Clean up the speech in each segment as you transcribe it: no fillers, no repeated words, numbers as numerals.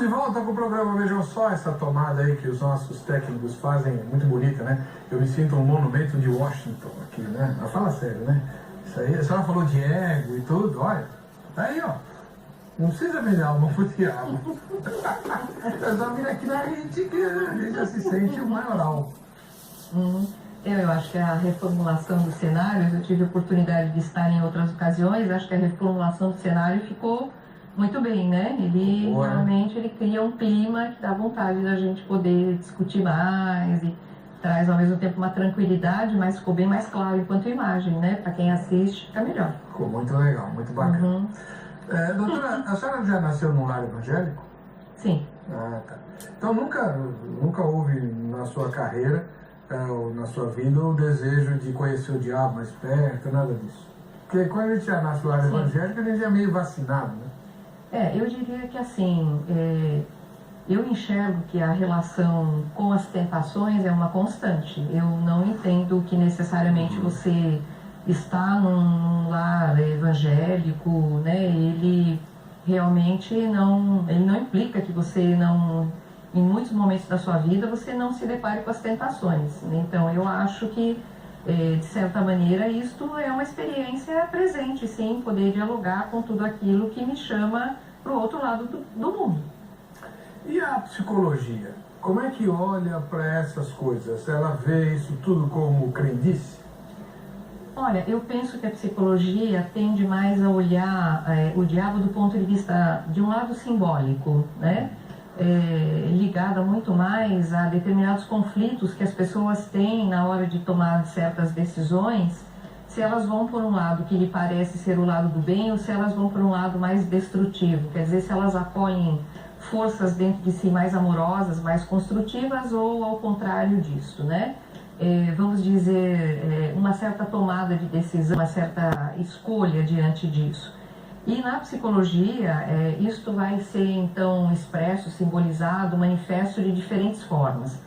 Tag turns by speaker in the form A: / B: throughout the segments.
A: Estamos de volta com o programa. Vejam só essa tomada aí que os nossos técnicos fazem, muito bonita, né? Eu me sinto um monumento de Washington aqui, né? Mas fala sério, né? Isso aí, a senhora falou de ego e tudo, olha. Tá aí, ó. Não precisa vender alma pro diabo. Eu só vim aqui na gente que a gente já se sente o maioral.
B: Eu acho que a reformulação do cenário, eu tive a oportunidade de estar em outras ocasiões, acho que a reformulação do cenário ficou muito bem, né? Ele realmente ele cria um clima que dá vontade da gente poder discutir mais e traz ao mesmo tempo uma tranquilidade, mas ficou bem mais claro enquanto imagem, né? Para quem assiste, fica melhor.
A: Ficou muito legal, muito bacana. Doutora, a senhora já nasceu num lar evangélico?
B: Sim.
A: Ah, tá. Então nunca houve na sua carreira, ou na sua vida, o desejo de conhecer o diabo mais perto, nada disso? Porque quando a gente já nasce no lar evangélico, a gente é meio vacinado, né?
B: Eu diria que assim, eu enxergo que a relação com as tentações é uma constante. Eu não entendo que necessariamente você está num lar evangélico, né? Ele realmente ele não implica que você não, em muitos momentos da sua vida, você não se depare com as tentações. Então eu acho que, de certa maneira, isto é uma experiência presente, sim, poder dialogar com tudo aquilo que me chama para o outro lado do mundo.
A: E a psicologia? Como é que olha para essas coisas? Ela vê isso tudo como crendice?
B: Olha, eu penso que a psicologia tende mais a olhar o diabo do ponto de vista, de um lado simbólico, né? Ligada muito mais a determinados conflitos que as pessoas têm na hora de tomar certas decisões, se elas vão por um lado que lhe parece ser o lado do bem ou se elas vão por um lado mais destrutivo, quer dizer, se elas acolhem forças dentro de si mais amorosas, mais construtivas ou ao contrário disso, né? Vamos dizer, uma certa tomada de decisão, uma certa escolha diante disso. E na psicologia, isto vai ser então expresso, simbolizado, manifesto de diferentes formas.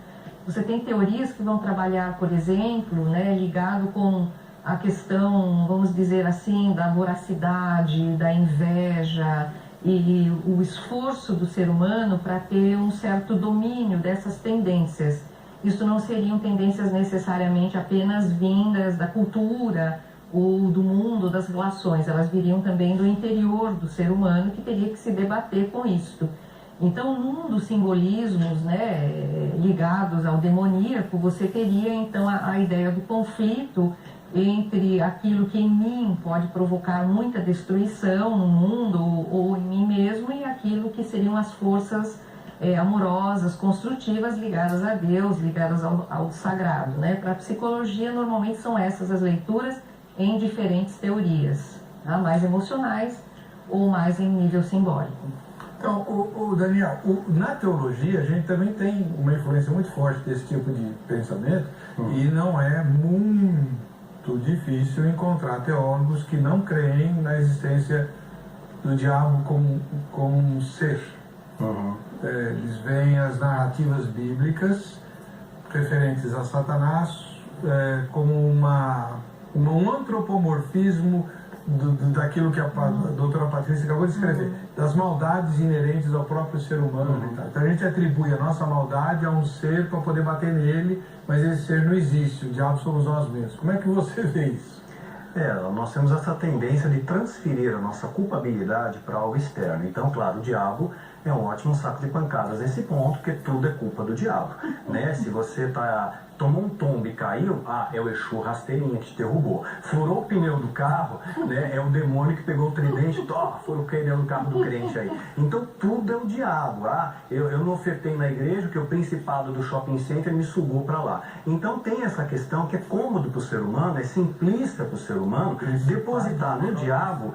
B: Você tem teorias que vão trabalhar, por exemplo, né, ligado com a questão, vamos dizer assim, da voracidade, da inveja e o esforço do ser humano para ter um certo domínio dessas tendências. Isso não seriam tendências necessariamente apenas vindas da cultura ou do mundo das relações, elas viriam também do interior do ser humano que teria que se debater com isto. Então, num dos simbolismos, né, ligados ao demoníaco, você teria então a ideia do conflito entre aquilo que em mim pode provocar muita destruição no mundo ou em mim mesmo e aquilo que seriam as forças amorosas, construtivas, ligadas a Deus, ligadas ao sagrado, né? Para a psicologia, normalmente são essas as leituras em diferentes teorias, tá? Mais emocionais ou mais em nível simbólico.
A: Então, Daniel, na teologia a gente também tem uma influência muito forte desse tipo de pensamento e não é muito difícil encontrar teólogos que não creem na existência do diabo como um ser. Eles veem as narrativas bíblicas referentes a Satanás como um antropomorfismo daquilo que a doutora Patrícia acabou de escrever, das maldades inerentes ao próprio ser humano. Então a gente atribui a nossa maldade a um ser para poder bater nele, mas esse ser não existe, o diabo somos nós mesmos. Como é que você vê isso?
C: Nós temos essa tendência de transferir a nossa culpabilidade para algo externo. Então, claro, o diabo é um ótimo saco de pancadas nesse ponto, porque tudo é culpa do diabo, né? Se você tomou um tombo e caiu, é o Exu rasteirinha que te derrubou. Furou o pneu do carro, né? É o demônio que pegou o tridente, foi o pneu do carro do crente aí. Então tudo é o diabo. Eu não ofertei na igreja porque o principado do shopping center me sugou para lá. Então tem essa questão que é cômodo para o ser humano, é simplista para o ser humano, depositar no diabo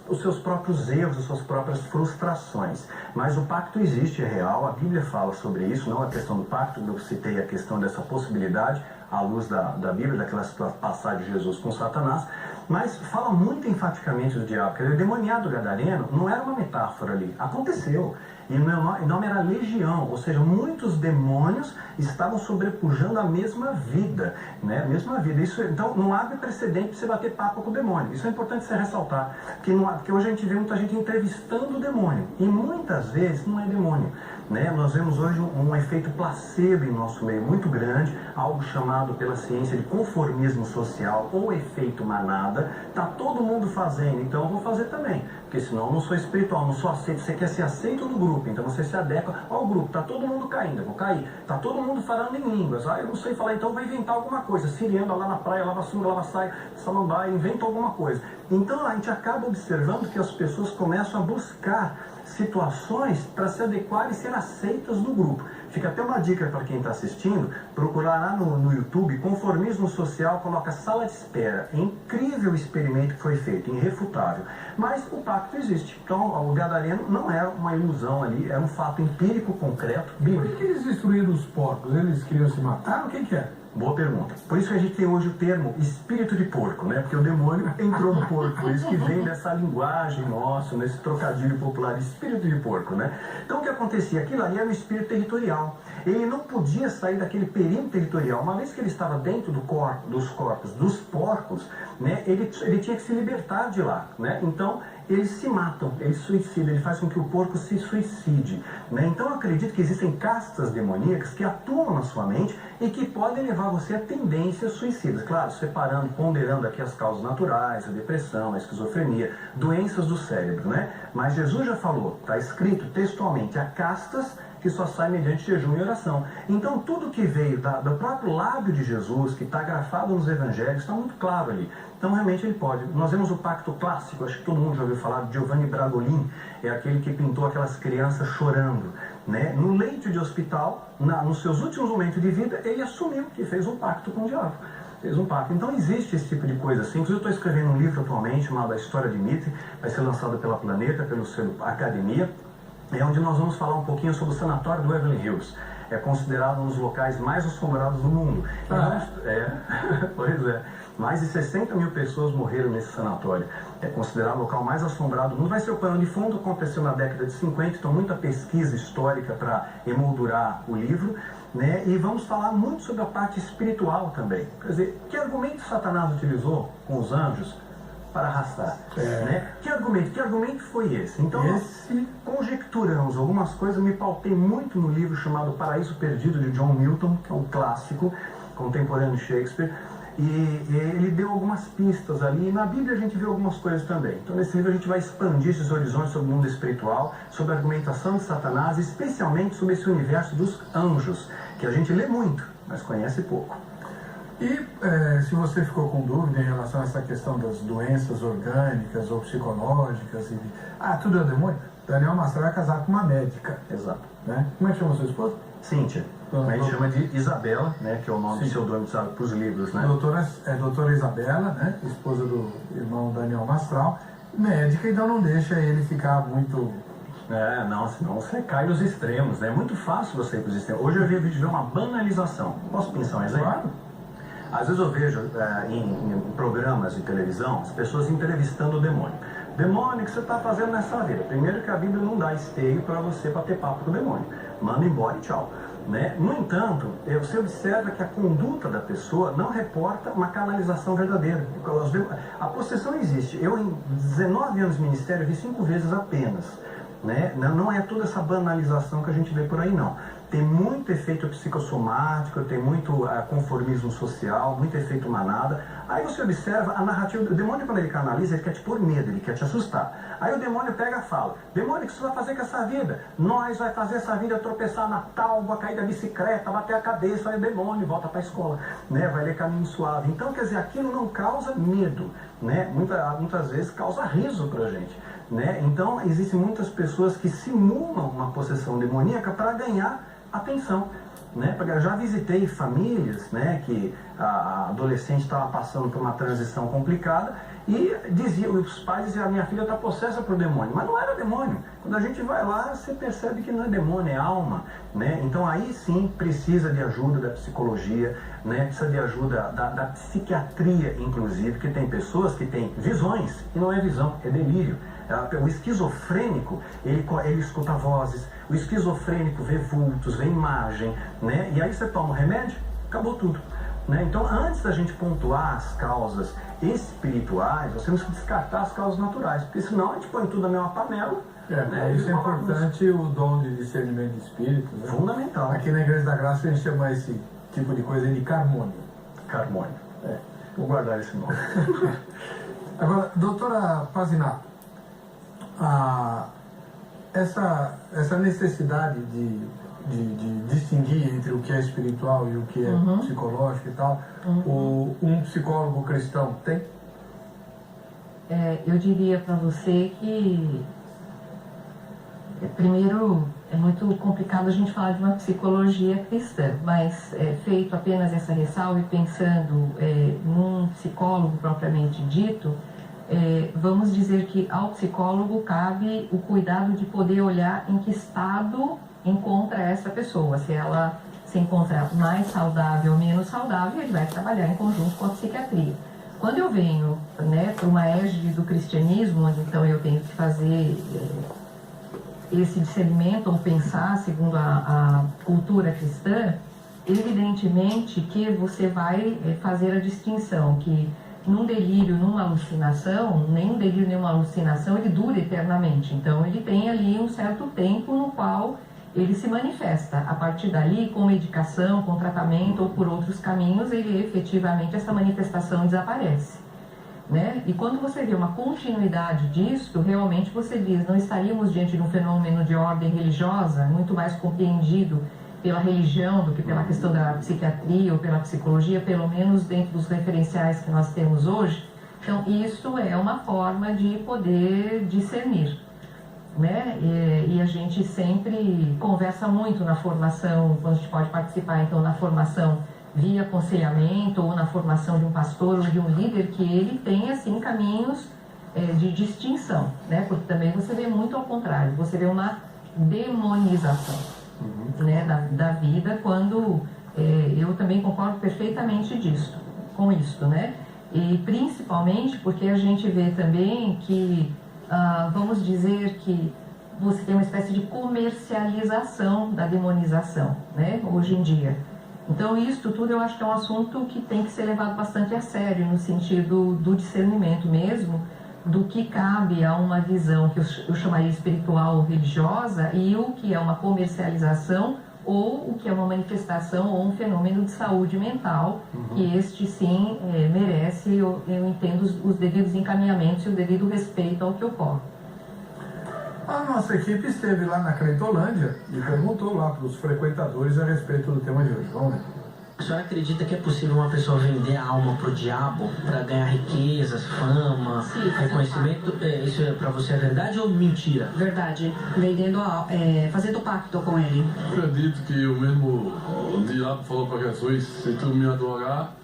C: os seus próprios erros, as suas próprias frustrações. Mas o pacto existe, é real, a Bíblia fala sobre isso, não a questão do pacto, eu citei a questão dessa possibilidade, à luz da Bíblia, daquela passagem de Jesus com Satanás, Mas fala muito enfaticamente do diabo, porque o demoniado gadareno não era uma metáfora ali, aconteceu. E o meu nome era Legião, ou seja, muitos demônios estavam sobrepujando a mesma vida, né? A mesma vida. Isso, então, não abre precedente para você bater papo com o demônio. Isso é importante você ressaltar, porque hoje a gente vê muita gente entrevistando o demônio, e muitas vezes não é demônio, né? Nós vemos hoje um efeito placebo em nosso meio muito grande, algo chamado pela ciência de conformismo social ou efeito manada. Tá todo mundo fazendo, então eu vou fazer também, porque senão eu não sou espiritual, não sou aceito. Você quer ser aceito no grupo, então você se adequa ao grupo. Tá todo mundo caindo, eu vou cair. Tá todo mundo falando em línguas, eu não sei falar, então eu vou inventar alguma coisa. Siriano lá na praia, lava sunga, lava saia, samambaia, inventa alguma coisa. Então a gente acaba observando que as pessoas começam a buscar situações para se adequar e ser aceitas no grupo. Fica até uma dica para quem está assistindo, procurar lá no YouTube, Conformismo Social, coloca sala de espera. É incrível o experimento que foi feito, irrefutável. Mas o pacto existe. Então o gadareno não é uma ilusão ali, é um fato empírico, concreto, bíblico.
A: Por que eles destruíram os porcos? Eles queriam se matar? O que é?
C: Boa pergunta. Por isso que a gente tem hoje o termo espírito de porco, né? Porque o demônio entrou no porco. Por isso que vem dessa linguagem nossa, nesse trocadilho popular, espírito de porco, né? Então o que acontecia? Aquilo ali era um espírito territorial. Ele não podia sair daquele perímetro territorial. Uma vez que ele estava dentro dos corpos dos porcos, né? Ele tinha que se libertar de lá, né? Então eles se matam, eles suicidam, ele faz com que o porco se suicide, né? Então eu acredito que existem castas demoníacas que atuam na sua mente e que podem levar você a tendências suicidas. Claro, separando, ponderando aqui as causas naturais, a depressão, a esquizofrenia, doenças do cérebro, né? Mas Jesus já falou, está escrito textualmente, há castas que só sai mediante jejum e oração. Então tudo que veio do próprio lábio de Jesus, que está grafado nos evangelhos, está muito claro ali. Então realmente ele pode. Nós vemos o pacto clássico, acho que todo mundo já ouviu falar de Giovanni Bragolin, é aquele que pintou aquelas crianças chorando, né? No leito de hospital, nos seus últimos momentos de vida, ele assumiu que fez um pacto com o diabo. Fez um pacto. Então existe esse tipo de coisa assim. Inclusive eu estou escrevendo um livro atualmente chamado A História de Mitre, vai ser lançado pela Planeta, pelo selo Academia, onde nós vamos falar um pouquinho sobre o sanatório do Beverly Hills. É considerado um dos locais mais assombrados do mundo. Pois é. Mais de 60 mil pessoas morreram nesse sanatório. É considerado o local mais assombrado do mundo. Vai ser o pano de fundo, aconteceu na década de 50, então muita pesquisa histórica para emoldurar o livro, né? E vamos falar muito sobre a parte espiritual também. Quer dizer, que argumento Satanás utilizou com os anjos para arrastar, né? Que argumento foi esse? Então nós conjecturamos algumas coisas. Me pautei muito no livro chamado Paraíso Perdido, de John Milton, que é um clássico contemporâneo de Shakespeare, e ele deu algumas pistas ali, e na Bíblia a gente vê algumas coisas também. Então nesse livro a gente vai expandir esses horizontes sobre o mundo espiritual, sobre a argumentação de Satanás, especialmente sobre esse universo dos anjos, que a gente lê muito, mas conhece pouco.
A: E se você ficou com dúvida em relação a essa questão das doenças orgânicas ou psicológicas, tudo é demônio, Daniel Mastral é casado com uma médica.
C: Exato.
A: Né? Como é que chama sua esposa?
C: Cíntia. A gente chama de Isabela, né, que é o nome pseudônimo usado para os livros, né?
A: Doutora Isabela, né, esposa do irmão Daniel Mastral, médica, então não deixa ele ficar muito...
C: Não, senão você cai nos extremos, né? É muito fácil você ir para os extremos. Hoje eu vi vídeo de uma banalização. Posso pensar um exemplo?
A: Claro.
C: Às vezes eu vejo em programas de televisão as pessoas entrevistando o demônio. Demônio, o que você está fazendo nessa vida? Primeiro que a Bíblia não dá esteio para você bater papo com o demônio. Manda embora e tchau. Né? No entanto, você observa que a conduta da pessoa não reporta uma canalização verdadeira. A possessão existe. Eu, em 19 anos de ministério, vi 5 vezes apenas. Né? Não é toda essa banalização que a gente vê por aí, não. Tem muito efeito psicossomático, tem muito conformismo social, muito efeito manada. Aí você observa a narrativa. O demônio, quando ele canaliza, ele quer te pôr medo, ele quer te assustar. Aí o demônio pega e fala: demônio, o que você vai fazer com essa vida? Nós vai fazer essa vida tropeçar na tábua, cair da bicicleta, bater a cabeça. Aí o demônio volta para a escola, né? Vai ler Caminho Suave. Então, quer dizer, aquilo não causa medo, né? Muitas vezes causa riso pra gente, né? Então, existem muitas pessoas que simulam uma possessão demoníaca para ganhar atenção, né? Eu já visitei famílias, né, que a adolescente estava passando por uma transição complicada e os pais diziam, a minha filha está possessa por demônio, mas não era demônio. Quando a gente vai lá, você percebe que não é demônio, é alma, né? Então aí sim precisa de ajuda da psicologia, né? Precisa de ajuda da psiquiatria, inclusive, porque tem pessoas que têm visões, e não é visão, é delírio. O esquizofrênico, ele escuta vozes, o esquizofrênico vê vultos, vê imagem, né? E aí você toma o remédio, acabou tudo. Né? Então, antes da gente pontuar as causas espirituais, nós temos que descartar as causas naturais, porque senão a gente põe tudo na mesma panela. Né?
A: Isso é importante, o dom de discernimento de espíritos. Né?
C: Fundamental.
A: Aqui na Igreja da Graça a gente chama esse tipo de coisa de carmônio.
C: Carmônio. Vou guardar esse nome.
A: Agora, doutora Pazinato, essa necessidade de distinguir entre o que é espiritual e o que é psicológico e tal, um psicólogo cristão tem?
B: Eu diria para você que, primeiro, é muito complicado a gente falar de uma psicologia cristã, mas feito apenas essa ressalva e pensando num psicólogo propriamente dito, vamos dizer que ao psicólogo cabe o cuidado de poder olhar em que estado encontra essa pessoa. Se ela se encontra mais saudável ou menos saudável, ele vai trabalhar em conjunto com a psiquiatria. Quando eu venho, né, para uma égide do cristianismo, onde então eu tenho que fazer esse discernimento ou pensar segundo a cultura cristã, evidentemente que você vai fazer a distinção que num delírio, numa alucinação, nem um delírio nem uma alucinação ele dura eternamente. Então ele tem ali um certo tempo no qual ele se manifesta. A partir dali, com medicação, com tratamento ou por outros caminhos, ele efetivamente, essa manifestação desaparece. Né? E quando você vê uma continuidade disso, realmente você diz, não estaríamos diante de um fenômeno de ordem religiosa, muito mais compreendido pela religião do que pela questão da psiquiatria ou pela psicologia, pelo menos dentro dos referenciais que nós temos hoje. Então, isso é uma forma de poder discernir. Né? E a gente sempre conversa muito na formação, quando a gente pode participar, então, na formação via aconselhamento ou na formação de um pastor ou de um líder, que ele tem, assim, caminhos de distinção, né? Porque também você vê muito ao contrário, você vê uma demonização, né, da vida, quando eu também concordo perfeitamente com isso, né? E principalmente porque a gente vê também que vamos dizer que você tem uma espécie de comercialização da demonização, né, hoje em dia. Então, isso tudo eu acho que é um assunto que tem que ser levado bastante a sério, no sentido do discernimento mesmo, do que cabe a uma visão que eu chamaria espiritual ou religiosa e o que é uma comercialização ou o que é uma manifestação ou um fenômeno de saúde mental, que este sim merece, eu entendo, os devidos encaminhamentos e o devido respeito ao que ocorre.
A: A nossa equipe esteve lá na Cleitolândia e perguntou lá para os frequentadores a respeito do tema de hoje. Vamos ver.
D: A senhora acredita que é possível uma pessoa vender a alma pro diabo para ganhar riquezas, fama, reconhecimento? Isso para você é verdade ou mentira?
E: Verdade. Vendendo, fazendo pacto com ele.
F: Acredito que o mesmo diabo falou para Jesus, se tu me adorar,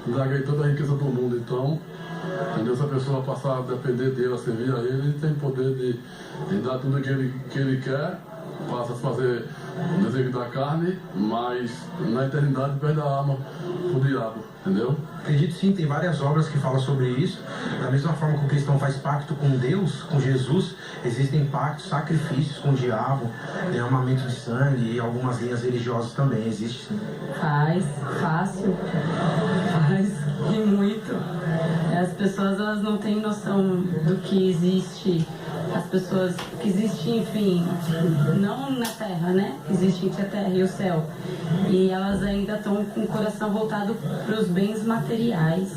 F: darei toda a riqueza do mundo. Então, entendeu? Se a pessoa passar a depender dele, a servir a ele tem poder de dar tudo que ele quer, passa a fazer o desejo da carne, mas na eternidade perde a alma pro diabo, entendeu?
G: Acredito sim, tem várias obras que falam sobre isso. Da mesma forma que o cristão faz pacto com Deus, com Jesus, existem pactos, sacrifícios com o diabo, derramamento de sangue e algumas linhas religiosas também, existe sim.
E: Faz, fácil, faz e muito. As pessoas elas não têm noção do que existe. As pessoas que existem, enfim, não na Terra, né? Existe entre a Terra e o céu. E elas ainda estão com o coração voltado para os bens materiais.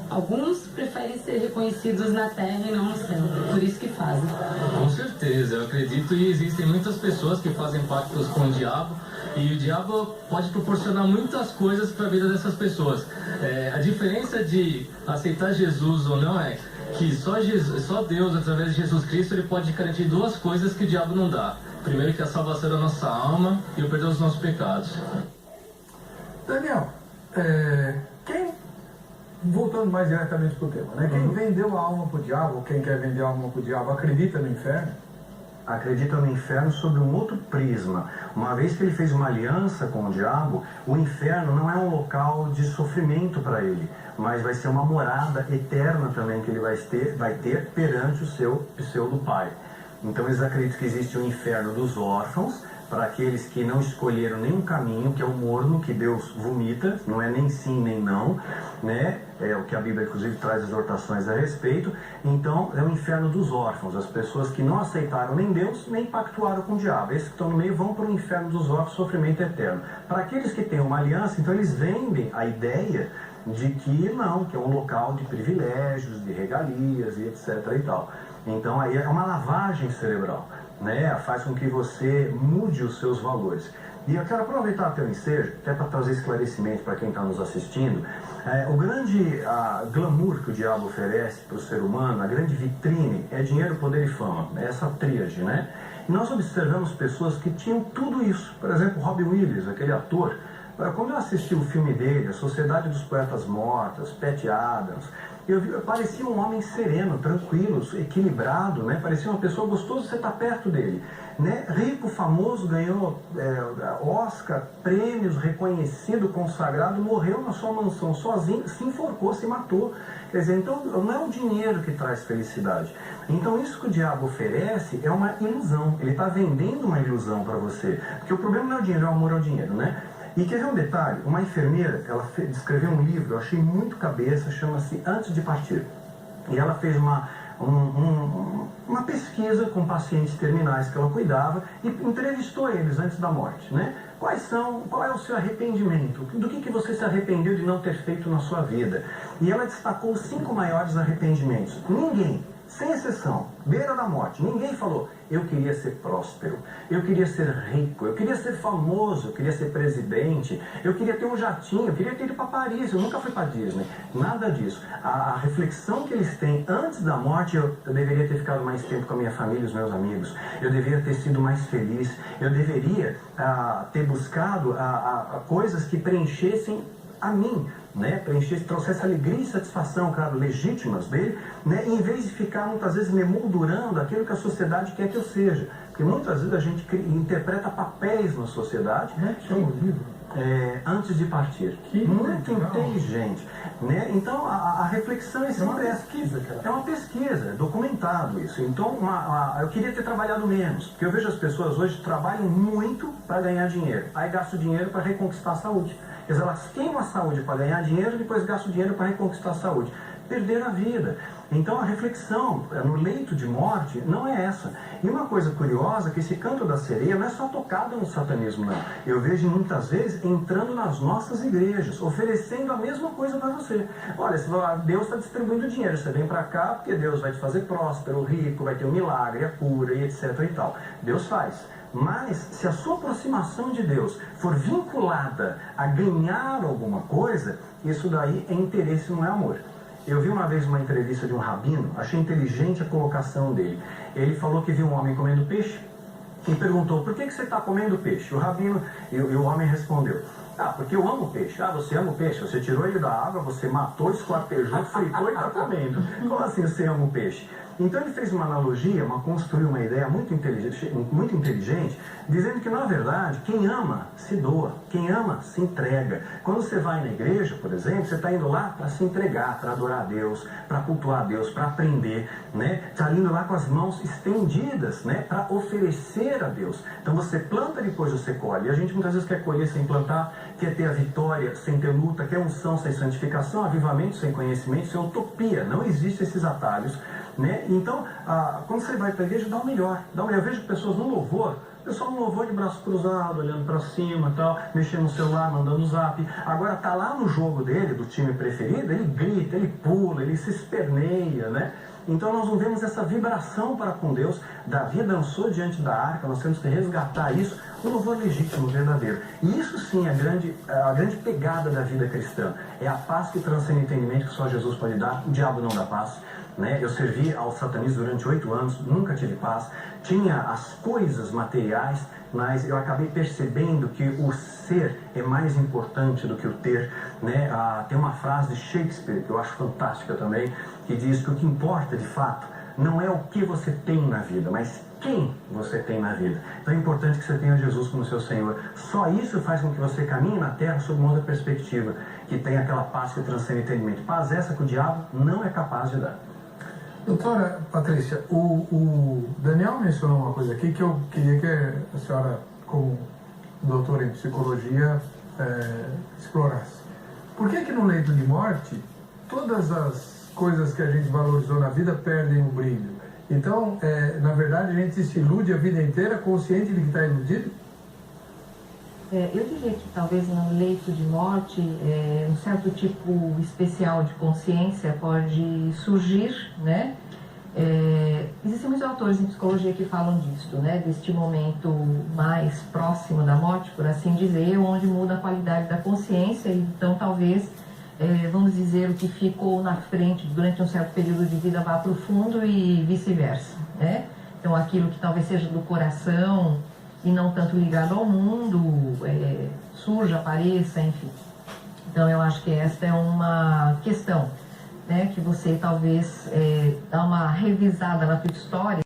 E: Alguns preferem ser reconhecidos na Terra e não no céu. Por isso que fazem.
H: Com certeza, eu acredito, e existem muitas pessoas que fazem pactos com o diabo. E o diabo pode proporcionar muitas coisas para a vida dessas pessoas. A diferença de aceitar Jesus ou não é que só Deus, através de Jesus Cristo, ele pode garantir duas coisas que o diabo não dá. Primeiro, que é a salvação da nossa alma e o perdão dos nossos pecados.
A: Daniel, quem, voltando mais diretamente para o tema, né? Quem vendeu a alma para o diabo, ou quem quer vender a alma para o diabo, acredita no inferno?
C: Acredita no inferno sob um outro prisma. Uma vez que ele fez uma aliança com o diabo, o inferno não é um local de sofrimento para ele, mas vai ser uma morada eterna também que ele vai ter perante o seu pseudo pai. Então eles acreditam que existe o inferno dos órfãos, para aqueles que não escolheram nenhum caminho, que é o morno que Deus vomita, não é nem sim nem não, né? É o que a Bíblia inclusive traz exortações a respeito. Então é o inferno dos órfãos, as pessoas que não aceitaram nem Deus, nem pactuaram com o diabo. Esses que estão no meio vão para o inferno dos órfãos, sofrimento eterno. Para aqueles que têm uma aliança, então eles vendem a ideia de que não, que é um local de privilégios, de regalias e etc e tal. Então aí é uma lavagem cerebral, né? Faz com que você mude os seus valores. E eu quero aproveitar até o ensejo, até para trazer esclarecimento para quem está nos assistindo. O grande glamour que o diabo oferece para o ser humano, a grande vitrine, é dinheiro, poder e fama. É essa tríade, né? E nós observamos pessoas que tinham tudo isso. Por exemplo, Robin Williams, aquele ator. Quando eu assisti o filme dele, A Sociedade dos Poetas Mortos, Patch Adams, parecia um homem sereno, tranquilo, equilibrado, né? Parecia uma pessoa gostosa de você estar perto dele, né? Rico, famoso, ganhou Oscar, prêmios, reconhecido, consagrado, morreu na sua mansão sozinho, se enforcou, se matou. Quer dizer, então não é o dinheiro que traz felicidade. Então isso que o diabo oferece é uma ilusão. Ele está vendendo uma ilusão para você. Porque o problema não é o dinheiro, é o amor ao dinheiro, né? E quer ver um detalhe? Uma enfermeira, ela escreveu um livro, eu achei muito cabeça, chama-se Antes de Partir. E ela fez uma pesquisa com pacientes terminais que ela cuidava e entrevistou eles antes da morte, né? Qual é o seu arrependimento? Do que você se arrependeu de não ter feito na sua vida? E ela destacou os 5 maiores arrependimentos. Ninguém, sem exceção, beira da morte, ninguém falou: eu queria ser próspero, eu queria ser rico, eu queria ser famoso, eu queria ser presidente, eu queria ter um jatinho, eu queria ter ido para Paris, eu nunca fui para Disney. Nada disso. A reflexão que eles têm antes da morte: eu deveria ter ficado mais tempo com a minha família e os meus amigos, eu deveria ter sido mais feliz, eu deveria ter buscado coisas que preenchessem a mim, né? Trouxesse alegria e satisfação, claro, legítimas dele, né? Em vez de ficar muitas vezes me moldurando aquilo que a sociedade quer que eu seja. Porque muitas vezes a gente interpreta papéis na sociedade.
A: Como é que chama o livro?
C: Antes de Partir. Muito inteligente, né? Então a reflexão é sempre essa. É uma pesquisa, é documentado isso. Então eu queria ter trabalhado menos, porque eu vejo as pessoas hoje trabalham muito para ganhar dinheiro, aí gastam dinheiro para reconquistar a saúde. Quer dizer, elas queimam a saúde para ganhar dinheiro e depois gastam dinheiro para reconquistar a saúde. Perderam a vida. Então a reflexão no leito de morte não é essa. E uma coisa curiosa é que esse canto da sereia não é só tocado no satanismo, não. Eu vejo muitas vezes entrando nas nossas igrejas, oferecendo a mesma coisa para você. Olha, Deus está distribuindo dinheiro, você vem para cá porque Deus vai te fazer próspero, rico, vai ter um milagre, a cura e etc e tal. Deus faz. Mas se a sua aproximação de Deus for vinculada a ganhar alguma coisa, isso daí é interesse, não é amor. Eu vi uma vez uma entrevista de um rabino, achei inteligente a colocação dele. Ele falou que viu um homem comendo peixe e perguntou: por que você está comendo peixe? O rabino, e o homem respondeu: porque eu amo peixe. Você ama o peixe? Você tirou ele da água, você matou, esquartejou, fritou e está comendo. Como assim você ama o peixe? Então ele fez uma analogia, construiu uma ideia muito inteligente, dizendo que, na verdade, quem ama se doa, quem ama se entrega. Quando você vai na igreja, por exemplo, você está indo lá para se entregar, para adorar a Deus, para cultuar a Deus, para aprender, né? Está indo lá com as mãos estendidas, né? Para oferecer a Deus. Então você planta, depois você colhe. E a gente muitas vezes quer colher sem plantar, quer ter a vitória sem ter luta, quer unção sem santificação, avivamento sem conhecimento, isso é utopia. Não existem esses atalhos, né? Então, quando você vai para a igreja, dá o melhor. Eu vejo pessoas no louvor, pessoal no louvor de braço cruzado, olhando para cima, tal, mexendo no celular, mandando zap. Agora tá lá no jogo dele, do time preferido, ele grita, ele pula, ele se esperneia, né? Então nós não vemos essa vibração para com Deus. Davi dançou diante da arca, nós temos que resgatar isso, o louvor legítimo, verdadeiro. E isso sim é a grande pegada da vida cristã. É a paz que transcende o entendimento que só Jesus pode dar. O diabo não dá paz, né? Eu servi ao satanismo durante 8 anos, nunca tive paz. Tinha as coisas materiais, mas eu acabei percebendo que o ser é mais importante do que o ter, né? Tem uma frase de Shakespeare que eu acho fantástica também, que diz que o que importa de fato não é o que você tem na vida, mas quem você tem na vida. Então é importante que você tenha Jesus como seu Senhor. Só isso faz com que você caminhe na terra sob uma outra perspectiva, que tem aquela paz que transcende entendimento. Paz essa que o diabo não é capaz de dar.
A: Doutora Patrícia, o Daniel mencionou uma coisa aqui que eu queria que a senhora, como doutora em psicologia, explorasse. Por que no leito de morte, todas as coisas que a gente valorizou na vida perdem o brilho? Então, na verdade, a gente se ilude a vida inteira consciente de que está iludido?
B: Eu diria que talvez no leito de morte, um certo tipo especial de consciência pode surgir, né? Existem muitos autores em psicologia que falam disso, né? Deste momento mais próximo da morte, por assim dizer, onde muda a qualidade da consciência, e então talvez, vamos dizer, o que ficou na frente durante um certo período de vida vá para o fundo e vice-versa, né? Então aquilo que talvez seja do coração e não tanto ligado ao mundo, surja, apareça, enfim. Então eu acho que esta é uma questão, né, que você talvez dá uma revisada na tua história.